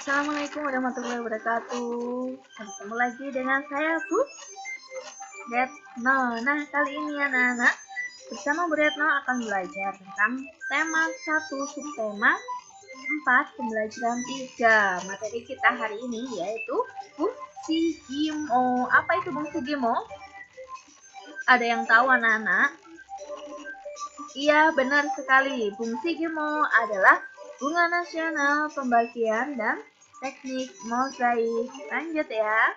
Assalamualaikum warahmatullahi wabarakatuh. Bertemu lagi dengan saya Bu Retno. Nah, kali ini anak-anak bersama Bu Retno akan belajar tentang tema 1 subtema 4 pembelajaran 3. Materi kita hari ini yaitu fungsi GIMO. Apa itu fungsi GIMO? Ada yang tahu anak-anak? Iya, benar sekali. Fungsi GIMO adalah bunga nasional, pembagian, dan teknik mozaik. Lanjut ya.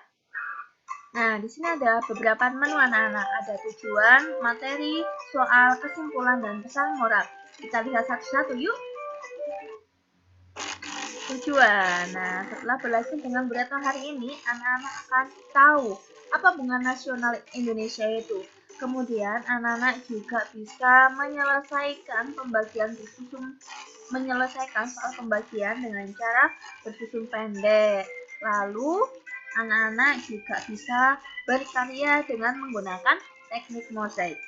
Nah, di sini ada beberapa menu anak-anak. Ada tujuan, materi, soal, kesimpulan, dan pesan moral. Kita lihat satu-satu yuk. Tujuan. Nah, setelah belajar dengan Bu Retno hari ini, anak-anak akan tahu apa bunga nasional Indonesia itu. Kemudian anak-anak juga bisa menyelesaikan soal pembagian dengan cara bersusun pendek. Lalu anak-anak juga bisa berkarya dengan menggunakan teknik mozaik.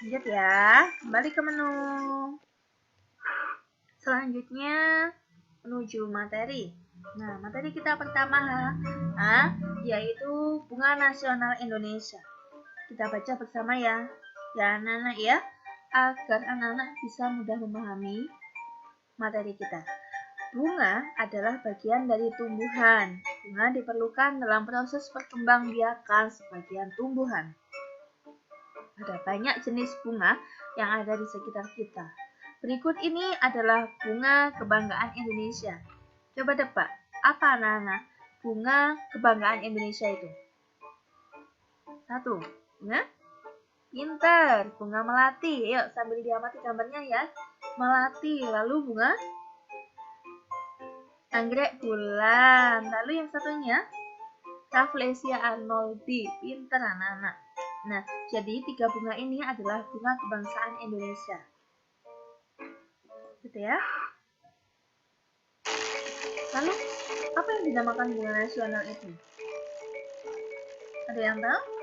Lanjut ya, kembali ke menu. Selanjutnya menuju materi. Nah, materi kita pertama yaitu bunga nasional Indonesia. Kita baca bersama ya anak-anak ya, agar anak-anak bisa mudah memahami materi kita. Bunga adalah bagian dari tumbuhan. Bunga diperlukan dalam proses perkembangbiakan sebagian tumbuhan. Ada banyak jenis bunga yang ada di sekitar kita. Berikut ini adalah bunga kebanggaan Indonesia. Coba tebak, apa anak-anak bunga kebanggaan Indonesia itu? 1. Bunga pinter, bunga melati. Yuk sambil diamati gambarnya ya. Melati, lalu bunga anggrek bulan. Lalu yang satunya Rafflesia arnoldi. Pinter anak-anak. Nah, jadi 3 bunga ini adalah bunga kebangsaan Indonesia. Gitu ya. Lalu, apa yang dinamakan bunga nasional itu? Ada yang tahu?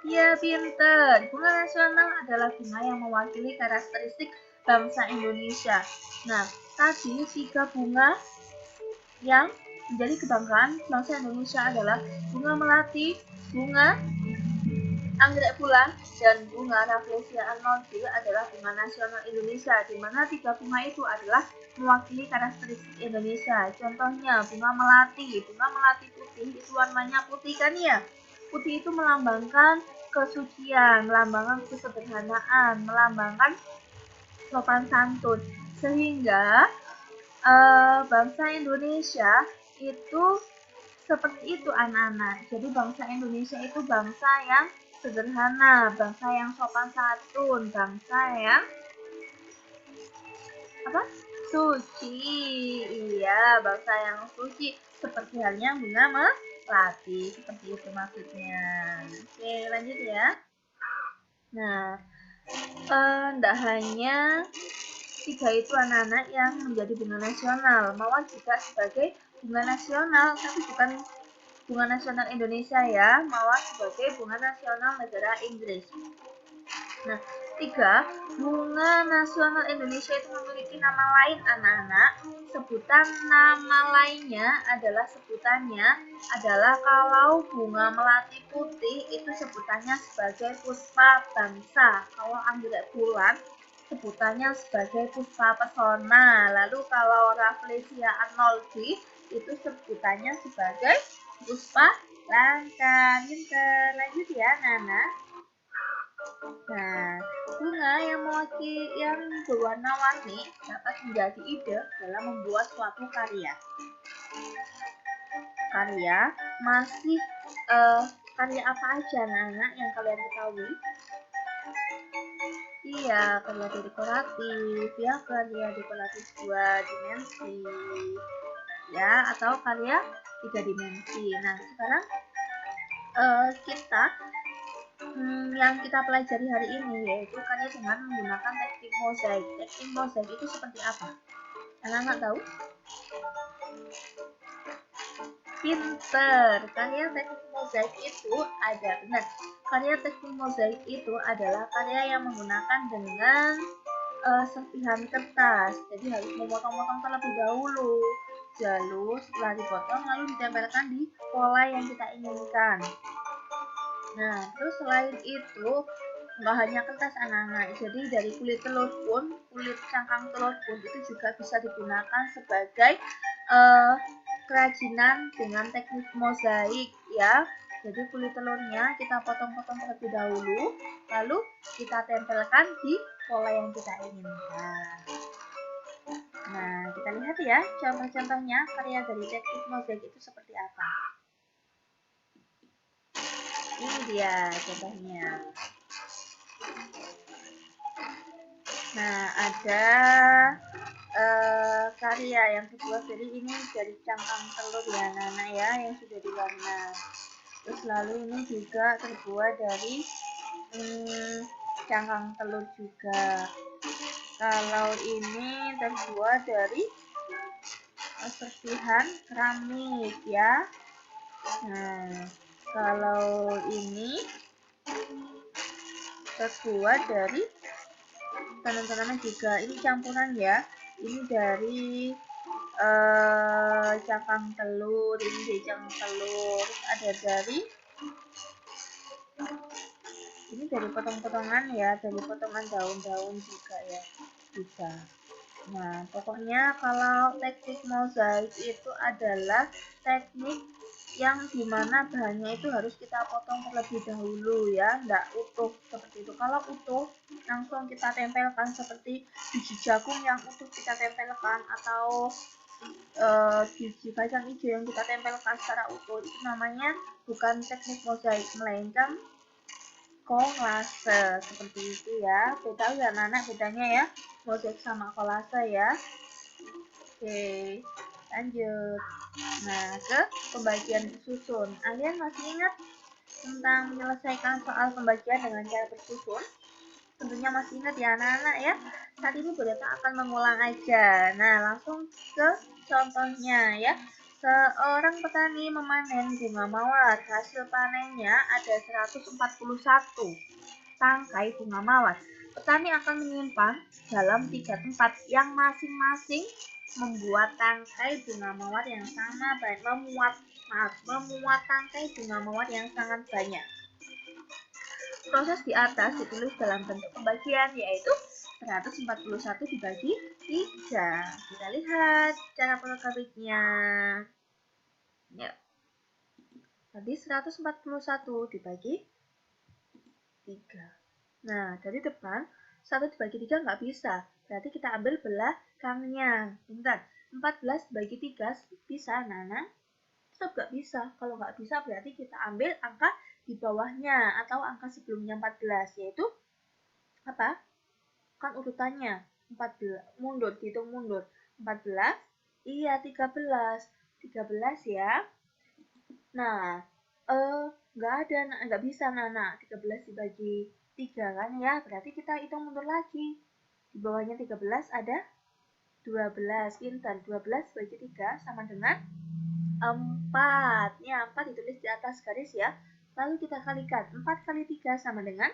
Ya, pinter. Bunga nasional adalah bunga yang mewakili karakteristik bangsa Indonesia. Nah, tadi 3 bunga yang menjadi kebanggaan bangsa Indonesia adalah bunga melati, bunga anggrek bulan, dan bunga Rafflesia arnoldi adalah bunga nasional Indonesia, di mana 3 bunga itu adalah mewakili karakteristik Indonesia. Contohnya bunga melati putih itu warnanya putih kan ya? Putih itu melambangkan kesucian, melambangkan kesederhanaan, melambangkan sopan santun. Sehingga bangsa Indonesia itu seperti itu anak-anak. Jadi bangsa Indonesia itu bangsa yang sederhana, bangsa yang sopan santun, bangsa yang suci. Iya, bangsa yang suci, seperti halnya bunga melati, seperti itu maksudnya. Oke, lanjut ya. Nah, tidak hanya 3 itu anak-anak yang menjadi bunga nasional. Mawar juga sebagai bunga nasional, tapi bukan bunga nasional Indonesia ya. Mawar sebagai bunga nasional negara Inggris. Nah, 3 bunga nasional Indonesia itu memiliki nama lain anak-anak. Sebutan nama lainnya adalah kalau bunga melati putih itu sebutannya sebagai puspa bangsa. Kalau anggrek bulan sebutannya sebagai puspa pesona. Lalu kalau Rafflesia arnoldi itu sebutannya sebagai puspa langka. Lanjut ya Nana. Nah, bunga yang berwarna-warni dapat menjadi ide dalam membuat suatu karya. Karya apa aja anak-anak yang kalian ketahui? Iya, karya dekoratif, ya, karya dekoratif 2 dimensi, ya, atau karya 3 dimensi. Nah, sekarang yang kita pelajari hari ini yaitu karya dengan menggunakan teknik mozaik. Teknik mozaik itu seperti apa? Anak-anak tahu? Pinter. Karya teknik mozaik itu adalah karya yang menggunakan dengan serpihan kertas. Jadi harus memotong-motong terlebih dahulu. jalur, setelah dipotong lalu ditempelkan di pola yang kita inginkan. Nah, terus selain itu nggak hanya kertas anak-anak, jadi dari kulit telur pun, kulit cangkang telur pun itu juga bisa digunakan sebagai kerajinan dengan teknik mozaik ya. Jadi kulit telurnya kita potong-potong terlebih dahulu, lalu kita tempelkan di pola yang kita inginkan. Nah, kita lihat ya contoh-contohnya karya dari teknik mozaik itu seperti apa. Ini dia contohnya. Nah, ada karya yang kedua, jadi ini dari cangkang telur ya anak-anak ya, yang sudah diwarna. Terus lalu ini juga terbuat dari cangkang telur juga. Kalau ini terbuat dari serpihan keramik ya. Nah, kalau ini terbuat dari teman-teman juga, ini campuran ya, ini dari cangkang telur, ini dari cangkang telur, ada dari ini dari potong-potongan ya, dari potongan daun-daun juga ya bisa. Nah, pokoknya kalau teknik mozaik itu adalah teknik yang dimana bahannya itu harus kita potong terlebih dahulu ya, enggak utuh seperti itu. Kalau utuh langsung kita tempelkan seperti biji jagung yang utuh kita tempelkan, atau biji kacang hijau yang kita tempelkan secara utuh, itu namanya bukan teknik mozaik, melainkan kolase seperti itu ya. Beda ya anak-anak bedanya ya, mozaik sama kolase ya. Oke, lanjut. Nah, ke pembagian susun. Kalian masih ingat tentang menyelesaikan soal pembagian dengan cara bersusun? Tentunya masih ingat ya anak-anak ya. Saat ini Bu Deta akan mengulang aja. Nah, langsung ke contohnya ya. Seorang petani memanen bunga mawar. Hasil panennya ada 141 tangkai bunga mawar. Petani akan menyimpan dalam 3 tempat yang masing-masing membuat tangkai bunga mawar yang sama banyak, memuat tangkai bunga mawar yang sangat banyak. Proses di atas ditulis dalam bentuk pembagian, yaitu 141 dibagi 3. Kita lihat cara fotografiknya. Ya. Tadi 141 dibagi 3. Nah, dari depan 1 dibagi 3 nggak bisa. Berarti kita ambil belakangnya. Bentar, 14 dibagi 3 bisa, Nana? Tetap nggak bisa. Kalau nggak bisa berarti kita ambil angka di bawahnya atau angka sebelumnya 14, yaitu apa? Kan urutannya 14, mundur, dihitung mundur. 14, iya 13 ya. Nah, nggak bisa Nana, 13 dibagi 3 kan ya, berarti kita hitung mundur lagi. Di bawahnya 13 ada 12, pintar, 12 bagi 3 sama dengan 4. Ya, 4 ditulis di atas garis ya. Lalu kita kalikan, 4 kali 3 sama dengan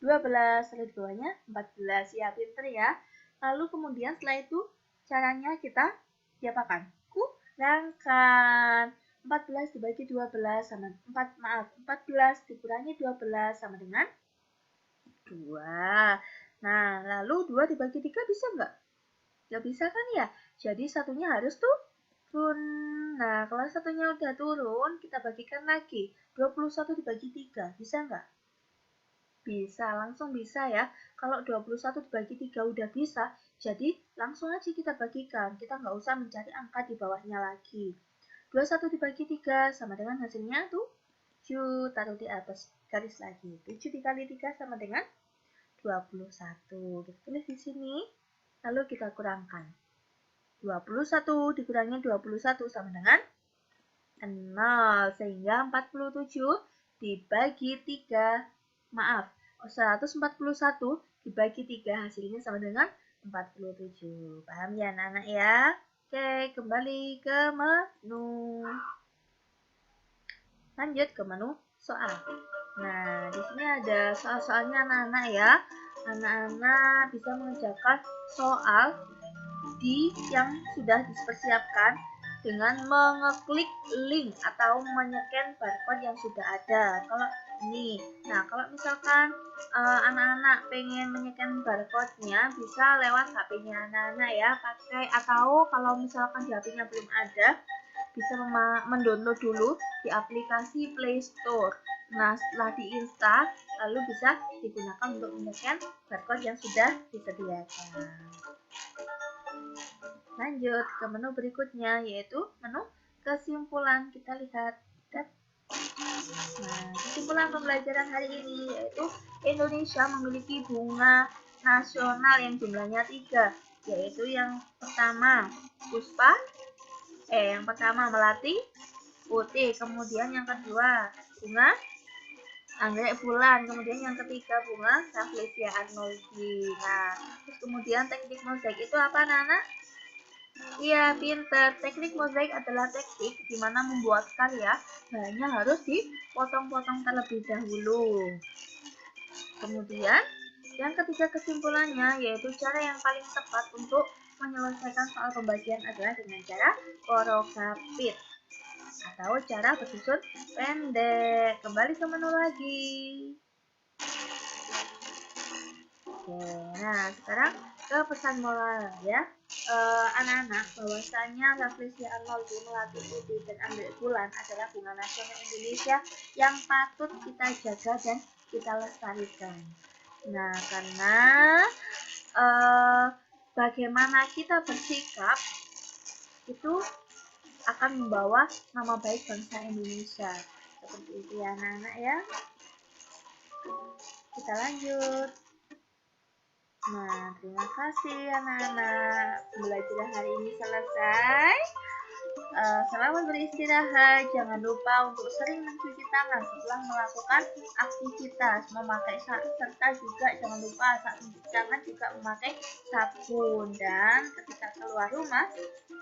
12, lalu di bawahnya 14, ya pintar ya. Lalu kemudian setelah itu caranya kita diapakan? Kurangkan. 14 dibagi 12 sama 14 dikurangi 12 sama dengan 2. Nah, lalu 2 dibagi 3 bisa nggak? Nggak bisa kan ya? Jadi satunya harus turun. Nah, kalau satunya udah turun, kita bagikan lagi. 21 dibagi 3, bisa nggak? Bisa, langsung bisa ya. Kalau 21 dibagi 3 udah bisa, jadi langsung aja kita bagikan. Kita nggak usah mencari angka di bawahnya lagi. 21 dibagi 3 sama dengan hasilnya 7. Taruh di atas garis lagi. 7 dikali 3 sama dengan 21. Kita tulis di sini. Lalu kita kurangkan. 21 dikurangi 21 sama dengan 0. Sehingga 47 dibagi 3. 141 dibagi 3 hasilnya sama dengan 47. Paham ya anak-anak ya? Oke, kembali ke menu. Lanjut ke menu soal. Nah, di sini ada soal-soalnya anak-anak ya. Anak-anak bisa mengerjakan soal yang sudah dipersiapkan dengan mengeklik link atau menyeken barcode yang sudah ada. Kalau ini, nah kalau misalkan anak-anak pengen menyeken barcode-nya bisa lewat HP-nya anak-anak ya, pakai, atau kalau misalkan di HP-nya belum ada, bisa mendownload dulu di aplikasi Play Store. Nah, setelah diinstal, lalu bisa digunakan untuk menyeken barcode yang sudah disediakan. Lanjut ke menu berikutnya, yaitu menu kesimpulan. Kita lihat. Nah, kesimpulan pembelajaran hari ini yaitu Indonesia memiliki bunga nasional yang jumlahnya 3, yaitu yang pertama puspa, yang pertama melati putih, kemudian yang kedua bunga anggrek bulan, kemudian yang ketiga bunga Rafflesia arnoldii. Nah, terus kemudian teknik mozaik itu apa, Nana? Iya, pinter. Teknik mozaik adalah teknik di mana membuat karya bahannya harus dipotong-potong terlebih dahulu. Kemudian, yang ketiga kesimpulannya yaitu cara yang paling tepat untuk menyelesaikan soal pembagian adalah dengan cara porokapit atau cara bersusun pendek. Kembali ke menu lagi. Oke, nah sekarang ke pesan moral ya. Anak-anak, bahwasanya Rafflesia arnoldii, melati putih, dan anggrek bulan adalah bunga nasional Indonesia yang patut kita jaga dan kita lestarikan. Nah, karena bagaimana kita bersikap itu akan membawa nama baik bangsa Indonesia. Seperti itu ya anak-anak ya. Kita lanjut. Nah, terima kasih anak-anak. Pembelajaran hari ini selesai. Selamat beristirahat. Jangan lupa untuk sering mencuci tangan setelah melakukan aktivitas, memakai serta juga jangan lupa saat mencuci tangan juga memakai sabun, dan ketika keluar rumah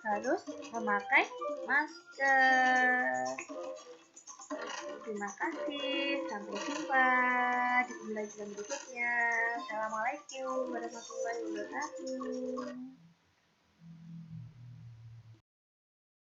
harus memakai masker. Terima kasih. Sampai jumpa di pembelajaran berikutnya. Assalamualaikum warahmatullahi wabarakatuh.